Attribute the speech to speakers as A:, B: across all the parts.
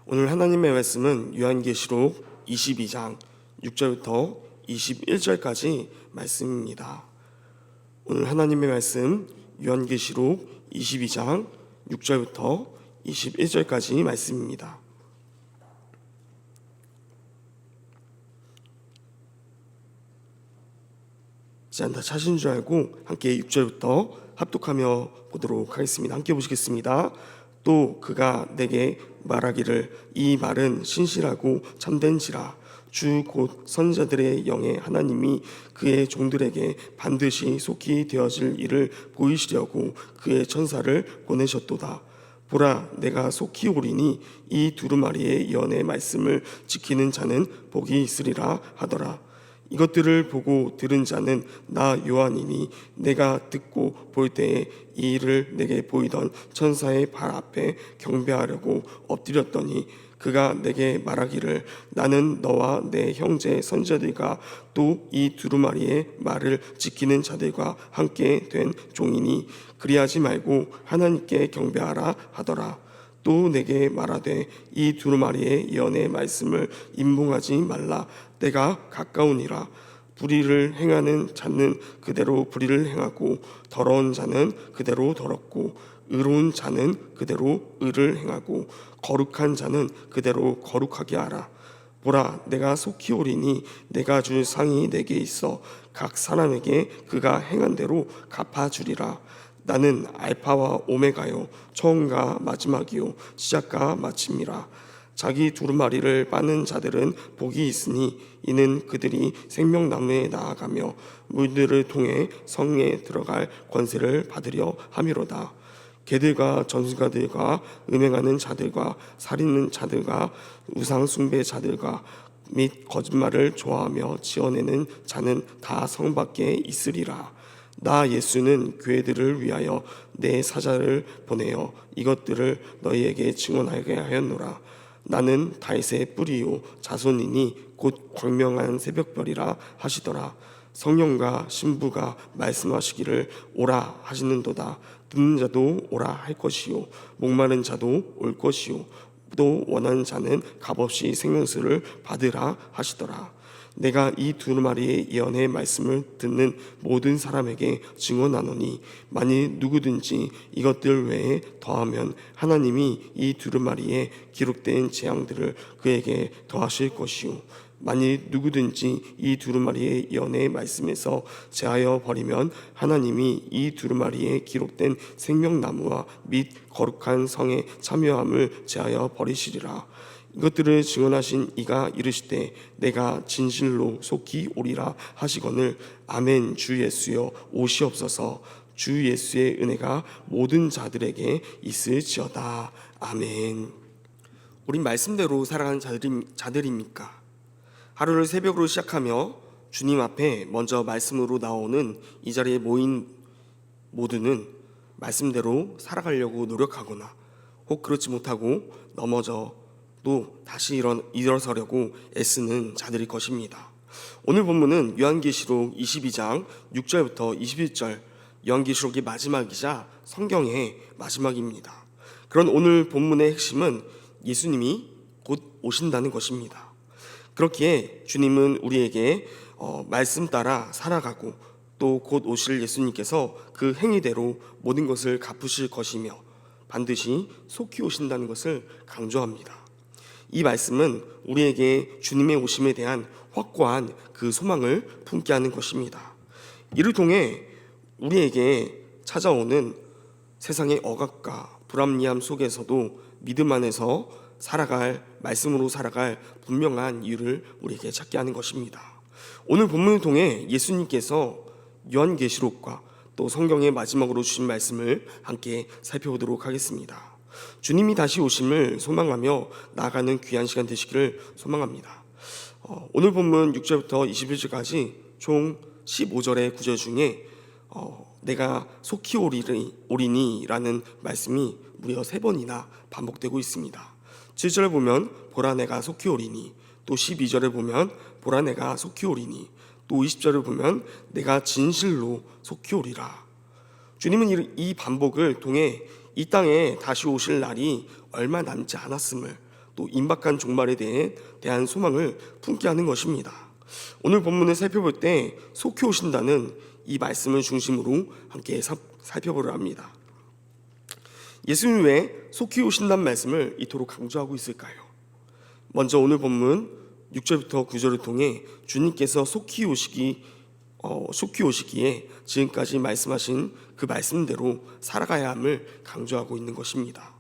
A: 오늘 하나님의 말씀은 요한계시록 22장 6절부터 21절까지 말씀입니다. 오늘 하나님의 말씀 요한계시록 22장 6절부터 21절까지 말씀입니다. 다 찾은 줄 알고 함께 6절부터 합독하며 보도록 하겠습니다. 함께 보시겠습니다. 또 그가 내게 말하기를 이 말은 신실하고 참된지라 주 곧 선지자들의 영의 하나님이 그의 종들에게 반드시 속히 되어질 일을 보이시려고 그의 천사를 보내셨도다. 보라, 내가 속히 오리니 이 두루마리의 예언의 말씀을 지키는 자는 복이 있으리라 하더라. 이것들을 보고 들은 자는 나 요한이니 내가 듣고 볼 때에 이 일을 내게 보이던 천사의 발 앞에 경배하려고 엎드렸더니 그가 내게 말하기를 나는 너와 내 형제 선지자들과 또 이 두루마리의 말을 지키는 자들과 함께 된 종이니 그리하지 말고 하나님께 경배하라 하더라. 또 내게 말하되 이 두루마리의 예언의 말씀을 임봉하지 말라. 때가 가까우니라. 불의를 행하는 자는 그대로 불의를 행하고 더러운 자는 그대로 더럽고 의로운 자는 그대로 의를 행하고 거룩한 자는 그대로 거룩하게 하라. 보라, 내가 속히 오리니 내가 줄 상이 내게 있어 각 사람에게 그가 행한 대로 갚아주리라. 나는 알파와 오메가요 처음과 마지막이요 시작과 마침이라. 자기 두루마리를 빠는 자들은 복이 있으니 이는 그들이 생명나무에 나아가며 물들을 통해 성에 들어갈 권세를 받으려 함이로다. 개들과 전술가들과 음행하는 자들과 살인하는 자들과 우상 숭배자들과 및 거짓말을 좋아하며 지어내는 자는 다 성 밖에 있으리라. 나 예수는 교회들을 위하여 내 사자를 보내어 이것들을 너희에게 증언하게 하였노라. 나는 다윗의 뿌리요 자손이니 곧 광명한 새벽별이라 하시더라. 성령과 신부가 말씀하시기를 오라 하시는도다. 듣는 자도 오라 할 것이요 목마른 자도 올 것이요 또 원하는 자는 값없이 생명수를 받으라 하시더라. 내가 이 두루마리의 예언의 말씀을 듣는 모든 사람에게 증언하노니 만일 누구든지 이것들 외에 더하면 하나님이 이 두루마리에 기록된 재앙들을 그에게 더하실 것이요 만일 누구든지 이 두루마리의 예언의 말씀에서 제하여 버리면 하나님이 이 두루마리에 기록된 생명나무와 및 거룩한 성의 참여함을 제하여 버리시리라. 이것들을 증언하신 이가 이르시되 내가 진실로 속히 오리라 하시거늘 아멘. 주 예수여 오시옵소서. 주 예수의 은혜가 모든 자들에게 있을지어다. 아멘. 우린 말씀대로 살아가는 자들입니까? 하루를 새벽으로 시작하며 주님 앞에 먼저 말씀으로 나오는 이 자리에 모인 모두는 말씀대로 살아가려고 노력하거나 혹 그렇지 못하고 넘어져 또 다시 일어서려고 애쓰는 자들일 것입니다. 오늘 본문은 요한계시록 22장 6절부터 21절, 요한계시록의 마지막이자 성경의 마지막입니다. 그런 오늘 본문의 핵심은 예수님이 곧 오신다는 것입니다. 그렇기에 주님은 우리에게 말씀 따라 살아가고 또 곧 오실 예수님께서 그 행위대로 모든 것을 갚으실 것이며 반드시 속히 오신다는 것을 강조합니다. 이 말씀은 우리에게 주님의 오심에 대한 확고한 그 소망을 품게 하는 것입니다. 이를 통해 우리에게 찾아오는 세상의 억압과 불합리함 속에서도 믿음 안에서 말씀으로 살아갈 분명한 이유를 우리에게 찾게 하는 것입니다. 오늘 본문을 통해 예수님께서 요한계시록과 또 성경의 마지막으로 주신 말씀을 함께 살펴보도록 하겠습니다. 주님이 다시 오심을 소망하며 나아가는 귀한 시간 되시기를 소망합니다. 오늘 본문 6절부터 21절까지 총 15절의 구절 중에 내가 속히 오리니 라는 말씀이 무려 3번이나 반복되고 있습니다. 7절을 보면 보라 내가 속히 오리니, 또 12절을 보면 보라 내가 속히 오리니, 또 20절을 보면 내가 진실로 속히 오리라. 주님은 이 반복을 통해 이 땅에 다시 오실 날이 얼마 남지 않았음을, 또 임박한 종말에 대한 소망을 품게 하는 것입니다. 오늘 본문을 살펴볼 때 속히 오신다는 이 말씀을 중심으로 함께 살펴보려 합니다. 예수님 왜 속히 오신다는 말씀을 이토록 강조하고 있을까요? 먼저 오늘 본문 6절부터 9절을 통해 주님께서 속히 오시기에 지금까지 말씀하신 그 말씀대로 살아가야 함을 강조하고 있는 것입니다.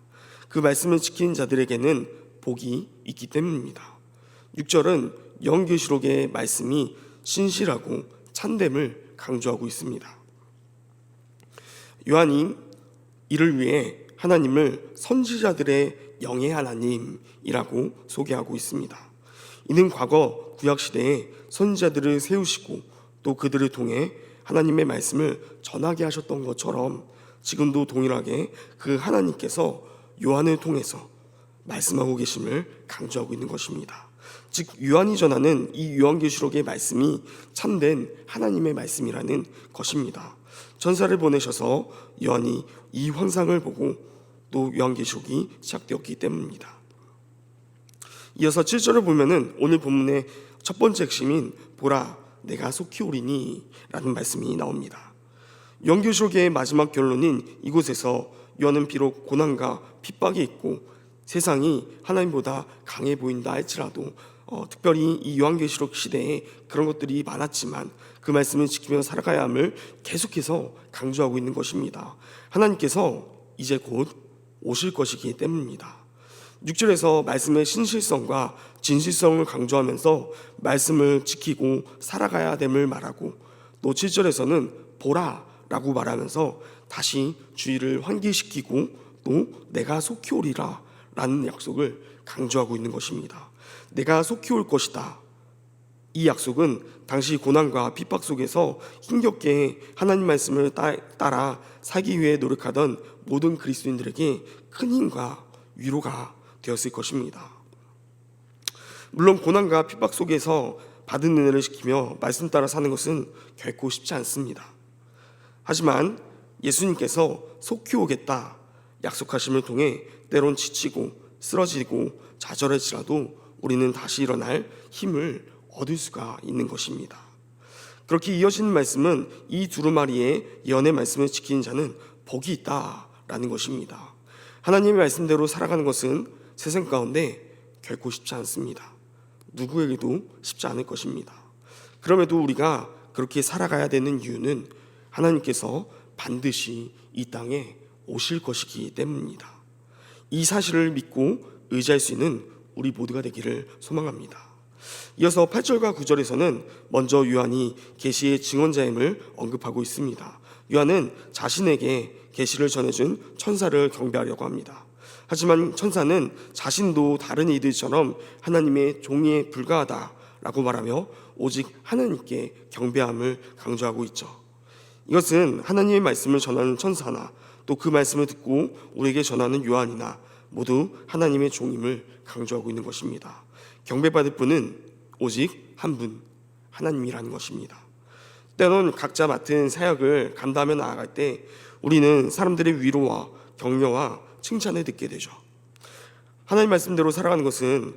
A: 그 말씀을 지키는 자들에게는 복이 있기 때문입니다. 6절은 요한계시록의 말씀이 신실하고 참됨을 강조하고 있습니다. 요한이 이를 위해 하나님을 선지자들의 영의 하나님이라고 소개하고 있습니다. 이는 과거 구약시대에 선지자들을 세우시고 또 그들을 통해 하나님의 말씀을 전하게 하셨던 것처럼 지금도 동일하게 그 하나님께서 요한을 통해서 말씀하고 계심을 강조하고 있는 것입니다. 즉 요한이 전하는 이 요한계시록의 말씀이 참된 하나님의 말씀이라는 것입니다. 천사를 보내셔서 요한이 이 환상을 보고 또 요한계시록이 시작되었기 때문입니다. 이어서 7절을 보면은 오늘 본문의 첫 번째 핵심인 보라 내가 속히 오리니 라는 말씀이 나옵니다. 요한계시록의 마지막 결론인 이곳에서 요한은 비록 고난과 핍박이 있고 세상이 하나님보다 강해 보인다 할지라도 특별히 이 요한계시록 시대에 그런 것들이 많았지만 그 말씀을 지키며 살아가야 함을 계속해서 강조하고 있는 것입니다. 하나님께서 이제 곧 오실 것이기 때문입니다. 6절에서 말씀의 신실성과 진실성을 강조하면서 말씀을 지키고 살아가야 됨을 말하고 또 7절에서는 보라 라고 말하면서 다시 주의를 환기시키고 또 내가 속히 오리라 라는 약속을 강조하고 있는 것입니다. 내가 속히 올 것이다. 이 약속은 당시 고난과 핍박 속에서 힘겹게 하나님 말씀을 따라 살기 위해 노력하던 모든 그리스도인들에게 큰 힘과 위로가 되었을 것입니다. 물론 고난과 핍박 속에서 받은 은혜를 지키며 말씀 따라 사는 것은 결코 쉽지 않습니다. 하지만 예수님께서 속히 오겠다 약속하심을 통해 때론 지치고 쓰러지고 좌절할지라도 우리는 다시 일어날 힘을 얻을 수가 있는 것입니다. 그렇게 이어지는 말씀은 이 두루마리의 예언의 말씀을 지키는 자는 복이 있다라는 것입니다. 하나님의 말씀대로 살아가는 것은 세상 가운데 결코 쉽지 않습니다. 누구에게도 쉽지 않을 것입니다. 그럼에도 우리가 그렇게 살아가야 되는 이유는 하나님께서 반드시 이 땅에 오실 것이기 때문입니다. 이 사실을 믿고 의지할 수 있는 우리 모두가 되기를 소망합니다. 이어서 8절과 9절에서는 먼저 요한이 계시의 증언자임을 언급하고 있습니다. 요한은 자신에게 계시를 전해준 천사를 경배하려고 합니다. 하지만 천사는 자신도 다른 이들처럼 하나님의 종에 불과하다라고 말하며 오직 하나님께 경배함을 강조하고 있죠. 이것은 하나님의 말씀을 전하는 천사나 또 그 말씀을 듣고 우리에게 전하는 요한이나 모두 하나님의 종임을 강조하고 있는 것입니다. 경배받을 분은 오직 한 분, 하나님이라는 것입니다. 때론 각자 맡은 사역을 감당하며 나아갈 때 우리는 사람들의 위로와 격려와 칭찬을 듣게 되죠. 하나님 말씀대로 살아가는 것은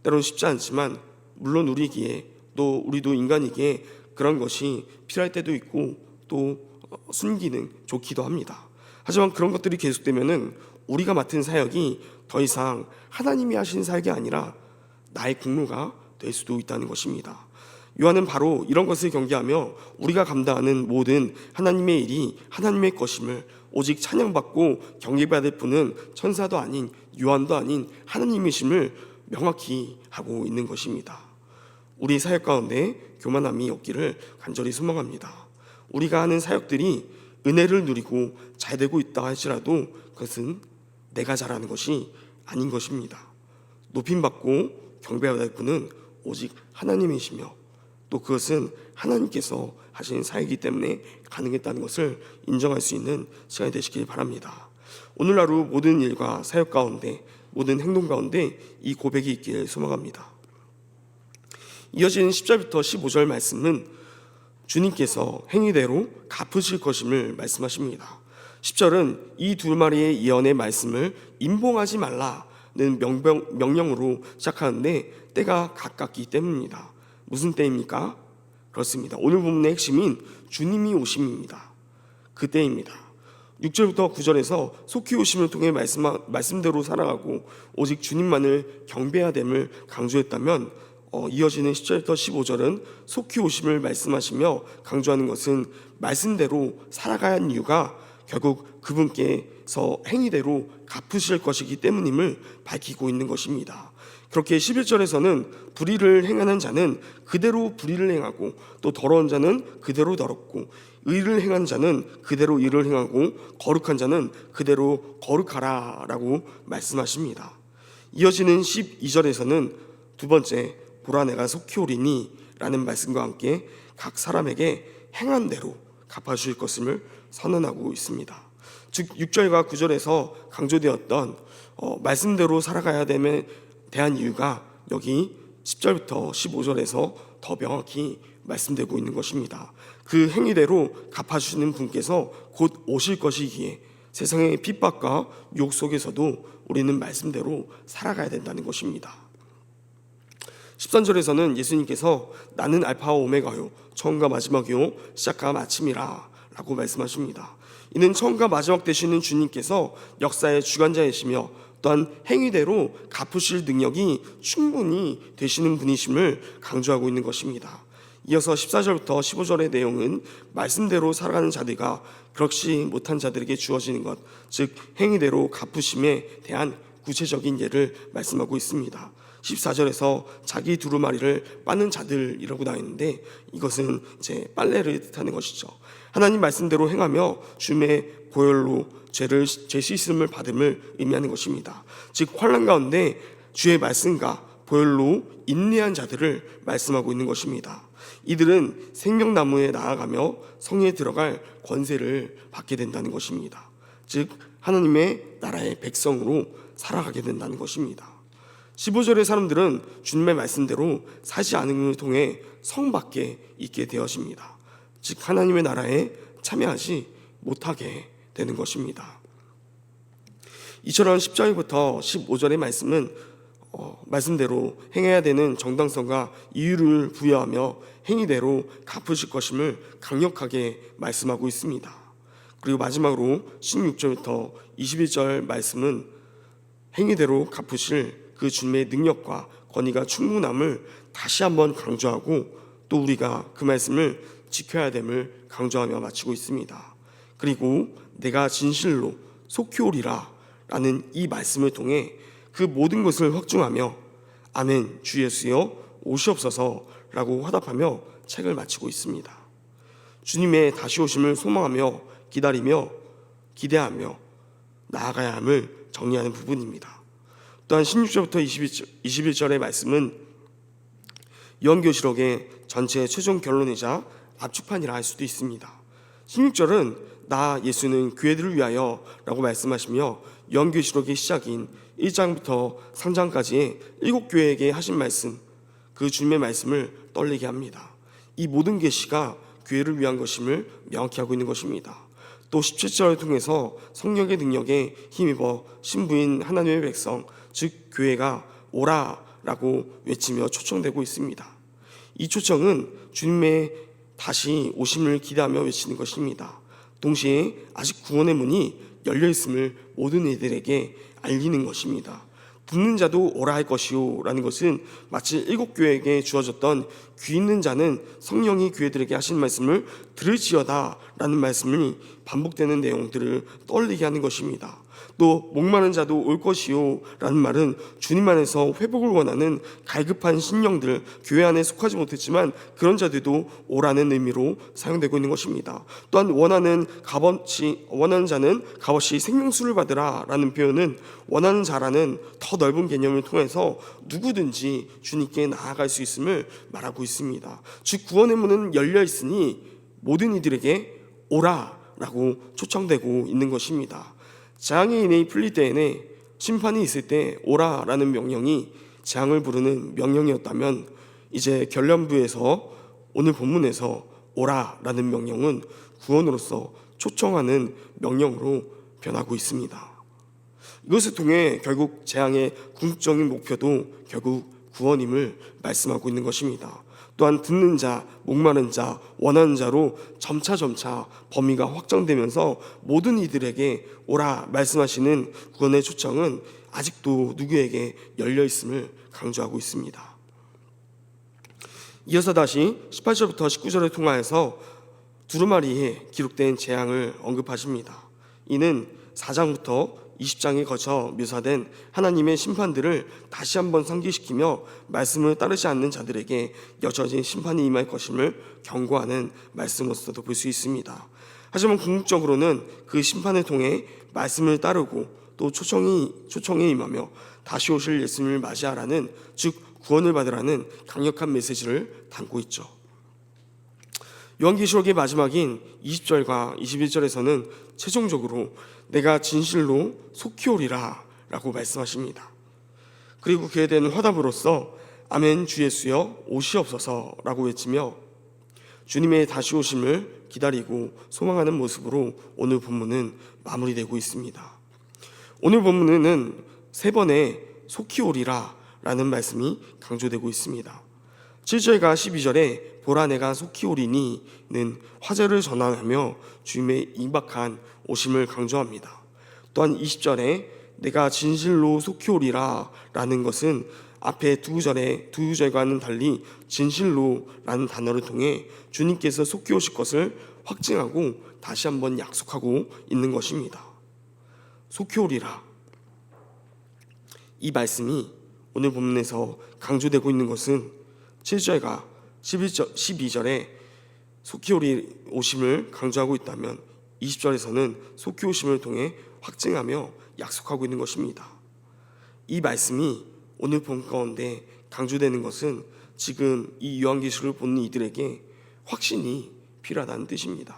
A: 때론 쉽지 않지만 물론 우리에게 또 우리도 인간이기에 그런 것이 필요할 때도 있고 또 순기능 좋기도 합니다. 하지만 그런 것들이 계속되면은 우리가 맡은 사역이 더 이상 하나님이 하신 사역이 아니라 나의 국무가 될 수도 있다는 것입니다. 요한은 바로 이런 것을 경계하며 우리가 감당하는 모든 하나님의 일이 하나님의 것임을 오직 찬양받고 경배받을 분은 천사도 아닌 요한도 아닌 하나님이심을 명확히 하고 있는 것입니다. 우리 사역 가운데 교만함이 없기를 간절히 소망합니다. 우리가 하는 사역들이 은혜를 누리고 잘 되고 있다 할지라도 그것은 내가 잘하는 것이 아닌 것입니다. 높임받고 경배받을 분은 오직 하나님이시며 또 그것은 하나님께서 하신 사역이기 때문에 가능했다는 것을 인정할 수 있는 시간이 되시길 바랍니다. 오늘 하루 모든 일과 사역 가운데 모든 행동 가운데 이 고백이 있기를 소망합니다. 이어지는 10절부터 15절 말씀은 주님께서 행위대로 갚으실 것임을 말씀하십니다. 10절은 이 두 마리의 예언의 말씀을 임봉하지 말라 명령으로 시작하는데 때가 가깝기 때문입니다. 무슨 때입니까? 그렇습니다. 오늘 본문의 핵심인 주님이 오심입니다. 그 때입니다. 6절부터 9절에서 속히 오심을 통해 말씀대로 살아가고 오직 주님만을 경배해야 됨을 강조했다면 이어지는 10절부터 15절은 속히 오심을 말씀하시며 강조하는 것은 말씀대로 살아가야 하는 이유가 결국 그분께서 행위대로 갚으실 것이기 때문임을 밝히고 있는 것입니다. 그렇게 11절에서는 불의를 행하는 자는 그대로 불의를 행하고 또 더러운 자는 그대로 더럽고 의를 행하는 자는 그대로 의를 행하고 거룩한 자는 그대로 거룩하라 라고 말씀하십니다. 이어지는 12절에서는 두 번째 보라 내가 속히 오리니 라는 말씀과 함께 각 사람에게 행한 대로 갚아주실 것임을 선언하고 있습니다. 즉 6절과 9절에서 강조되었던 말씀대로 살아가야 됨에 대한 이유가 여기 10절부터 15절에서 더 명확히 말씀되고 있는 것입니다. 그 행위대로 갚아주시는 분께서 곧 오실 것이기에 세상의 핍박과 유혹 속에서도 우리는 말씀대로 살아가야 된다는 것입니다. 13절에서는 예수님께서 나는 알파와 오메가요 처음과 마지막이요 시작과 마침이라 라고 말씀하십니다. 이는 처음과 마지막 되시는 주님께서 역사의 주관자이시며 또한 행위대로 갚으실 능력이 충분히 되시는 분이심을 강조하고 있는 것입니다. 이어서 14절부터 15절의 내용은 말씀대로 살아가는 자들과 그렇지 못한 자들에게 주어지는 것, 즉 행위대로 갚으심에 대한 구체적인 예를 말씀하고 있습니다. 14절에서 자기 두루마리를 빠는 자들이라고 나와 있는데 이것은 이제 빨래를 뜻하는 것이죠. 하나님 말씀대로 행하며 주님의 보혈로 죄 씻음을 받음을 의미하는 것입니다. 즉 환난 가운데 주의 말씀과 보혈로 인내한 자들을 말씀하고 있는 것입니다. 이들은 생명나무에 나아가며 성에 들어갈 권세를 받게 된다는 것입니다. 즉 하나님의 나라의 백성으로 살아가게 된다는 것입니다. 15절의 사람들은 주님의 말씀대로 사지 않음을 통해 성 밖에 있게 되어집니다. 즉 하나님의 나라에 참여하지 못하게 되는 것입니다. 이처럼 10절부터 15절의 말씀은 말씀대로 행해야 되는 정당성과 이유를 부여하며 행위대로 갚으실 것임을 강력하게 말씀하고 있습니다. 그리고 마지막으로 16절부터 21절 말씀은 행위대로 갚으실 그 주님의 능력과 권위가 충분함을 다시 한번 강조하고 또 우리가 그 말씀을 지켜야 됨을 강조하며 마치고 있습니다. 그리고 내가 진실로 속히 오리라 라는 이 말씀을 통해 그 모든 것을 확증하며 아멘 주 예수여 오시옵소서 라고 화답하며 책을 마치고 있습니다. 주님의 다시 오심을 소망하며 기다리며 기대하며 나아가야 함을 정리하는 부분입니다. 또한 16절부터 21절의 말씀은 요한계시록의 전체 최종 결론이자 압축판이라 할 수도 있습니다. 16절은 나 예수는 교회들을 위하여 라고 말씀하시며 요한계시록의 시작인 1장부터 3장까지의 7교회에게 하신 말씀, 그 주님의 말씀을 떠올리게 합니다. 이 모든 계시가 교회를 위한 것임을 명확히 하고 있는 것입니다. 또 17절을 통해서 성령의 능력에 힘입어 신부인 하나님의 백성, 즉 교회가 오라라고 외치며 초청되고 있습니다. 이 초청은 주님의 다시 오심을 기대하며 외치는 것입니다. 동시에 아직 구원의 문이 열려 있음을 모든 이들에게 알리는 것입니다. 듣는 자도 오라 할 것이요 라는 것은 마치 7교회에게 주어졌던 귀 있는 자는 성령이 교회들에게 하신 말씀을 들을지어다 라는 말씀이 반복되는 내용들을 떠올리게 하는 것입니다. 또 목마른 자도 올 것이요 라는 말은 주님 안에서 회복을 원하는 갈급한 신령들, 교회 안에 속하지 못했지만 그런 자들도 오라는 의미로 사용되고 있는 것입니다. 또한 원하는 자는 값없이 생명수를 받으라 라는 표현은 원하는 자라는 더 넓은 개념을 통해서 누구든지 주님께 나아갈 수 있음을 말하고 있습니다. 즉 구원의 문은 열려 있으니 모든 이들에게 오라 라고 초청되고 있는 것입니다. 재앙이 풀릴 때에는 심판이 있을 때 오라라는 명령이 재앙을 부르는 명령이었다면 이제 결론부에서 오늘 본문에서 오라라는 명령은 구원으로서 초청하는 명령으로 변하고 있습니다. 이것을 통해 결국 재앙의 궁극적인 목표도 결국 구원임을 말씀하고 있는 것입니다. 또한 듣는 자, 목마른 자, 원하는 자로 점차 범위가 확장되면서 모든 이들에게 오라 말씀하시는 구원의 초청은 아직도 누구에게 열려 있음을 강조하고 있습니다. 이어서 다시 18절부터 19절을 통하여서 두루마리에 기록된 재앙을 언급하십니다. 이는 4장부터 20장에 거쳐 묘사된 하나님의 심판들을 다시 한번 상기시키며 말씀을 따르지 않는 자들에게 여전히 심판이 임할 것임을 경고하는 말씀으로서도 볼 수 있습니다. 하지만 궁극적으로는 그 심판을 통해 말씀을 따르고 또 초청에 임하며 다시 오실 예수님을 맞이하라는, 즉 구원을 받으라는 강력한 메시지를 담고 있죠. 요한계시록의 마지막인 20절과 21절에서는 최종적으로 내가 진실로 속히 오리라 라고 말씀하십니다. 그리고 그에 대한 화답으로서 아멘 주 예수여 오시옵소서 라고 외치며 주님의 다시 오심을 기다리고 소망하는 모습으로 오늘 본문은 마무리되고 있습니다. 오늘 본문에는 3번의 속히 오리라 라는 말씀이 강조되고 있습니다. 7절과 12절에 보라 내가 속히 오리니는 화제를 전환하며 주님의 임박한 오심을 강조합니다. 또한 20절에 내가 진실로 속히 오리라 라는 것은 앞에 두 절과는 달리 진실로 라는 단어를 통해 주님께서 속히 오실 것을 확증하고 다시 한번 약속하고 있는 것입니다. 속히 오리라, 이 말씀이 오늘 본문에서 강조되고 있는 것은 7절과 12절에 속히 오심을 강조하고 있다면 20절에서는 속히 오심을 통해 확증하며 약속하고 있는 것입니다. 이 말씀이 오늘 본 가운데 강조되는 것은 지금 이 요한계시록을 보는 이들에게 확신이 필요하다는 뜻입니다.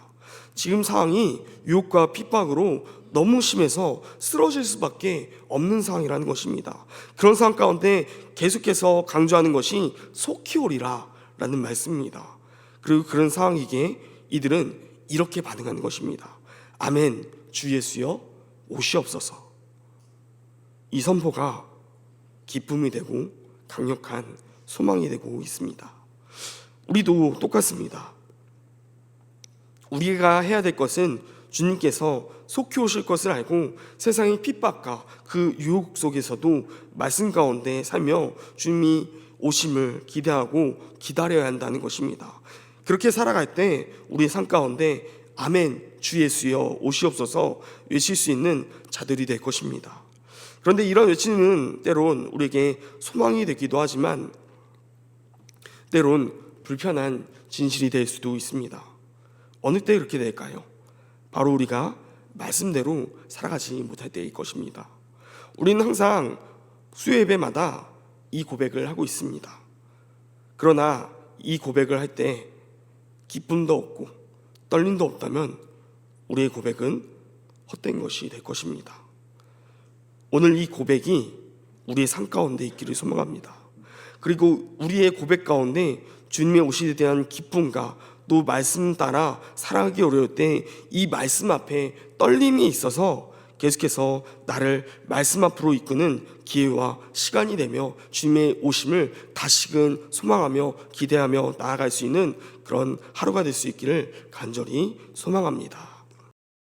A: 지금 상황이 유혹과 핍박으로 너무 심해서 쓰러질 수밖에 없는 상황이라는 것입니다. 그런 상황 가운데 계속해서 강조하는 것이 속히 오리라 라는 말씀입니다. 그리고 그런 상황이기에 이들은 이렇게 반응하는 것입니다. 아멘 주 예수여 오시옵소서. 이 선포가 기쁨이 되고 강력한 소망이 되고 있습니다. 우리도 똑같습니다. 우리가 해야 될 것은 주님께서 속히 오실 것을 알고 세상의 핍박과 그 유혹 속에서도 말씀 가운데 살며 주님이 오심을 기대하고 기다려야 한다는 것입니다. 그렇게 살아갈 때 우리의 삶 가운데 아멘 주 예수여 오시옵소서 외칠 수 있는 자들이 될 것입니다. 그런데 이런 외치는 때론 우리에게 소망이 되기도 하지만 때론 불편한 진실이 될 수도 있습니다. 어느 때 그렇게 될까요? 바로 우리가 말씀대로 살아가지 못할 때일 것입니다. 우리는 항상 수요 예배마다 이 고백을 하고 있습니다. 그러나 이 고백을 할 때 기쁨도 없고 떨림도 없다면 우리의 고백은 헛된 것이 될 것입니다. 오늘 이 고백이 우리의 삶 가운데 있기를 소망합니다. 그리고 우리의 고백 가운데 주님의 오심에 대한 기쁨과 또 말씀 따라 살아가기 어려울 때 이 말씀 앞에 떨림이 있어서 계속해서 나를 말씀 앞으로 이끄는 기회와 시간이 되며 주님의 오심을 다시금 소망하며 기대하며 나아갈 수 있는 그런 하루가 될 수 있기를 간절히 소망합니다.